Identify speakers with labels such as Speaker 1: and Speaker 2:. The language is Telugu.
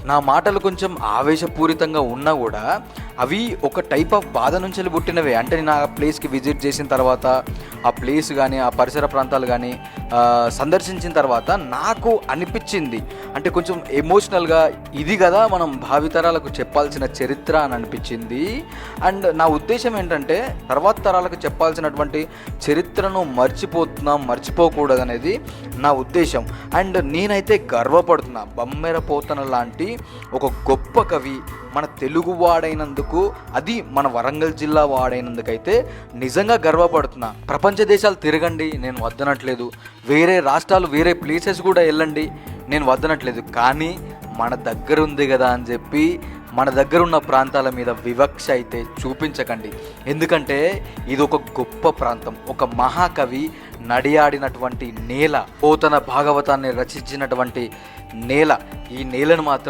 Speaker 1: నా మాటలు కొంచెం ఆవేశపూరితంగా ఉన్నా కూడా అవి ఒక టైప్ ఆఫ్ బాధ నుంచి పుట్టినవే. అంటే నేను ఆ ప్లేస్కి విజిట్ చేసిన తర్వాత, ఆ ప్లేస్ కానీ ఆ పరిసర ప్రాంతాలు కానీ సందర్శించిన తర్వాత నాకు అనిపించింది, అంటే కొంచెం ఎమోషనల్గా ఇది కదా మనం భావితరాలకు చెప్పాల్సిన చరిత్ర అని అనిపించింది. అండ్ నా ఉద్దేశం ఏంటంటే తర్వాత తరాలకు చెప్పాల్సినటువంటి చరిత్రను మర్చిపోకూడదు అనేది నా ఉద్దేశం. అండ్ నేనైతే గర్వపడుతున్నా, బమ్మెర పోతన లాంటి ఒక గొప్ప కవి మన తెలుగు వాడైనందుకు, అది మన వరంగల్ జిల్లా వాడైనందుకైతే నిజంగా గర్వపడుతున్నా. ప్రపంచ దేశాలు తిరగండి, నేను వద్దనట్లేదు. వేరే రాష్ట్రాలు, వేరే ప్లేసెస్ కూడా వెళ్ళండి, నేను వద్దనట్లేదు. కానీ మన దగ్గర ఉంది కదా అని చెప్పి మన దగ్గర ఉన్న ప్రాంతాల మీద వివక్ష అయితే చూపించకండి. ఎందుకంటే ఇది ఒక గొప్ప ప్రాంతం, ఒక మహాకవి నడియాడినటువంటి నేల, పోతన భాగవతాన్ని రచించినటువంటి నేల. ఈ నేలను మాత్రం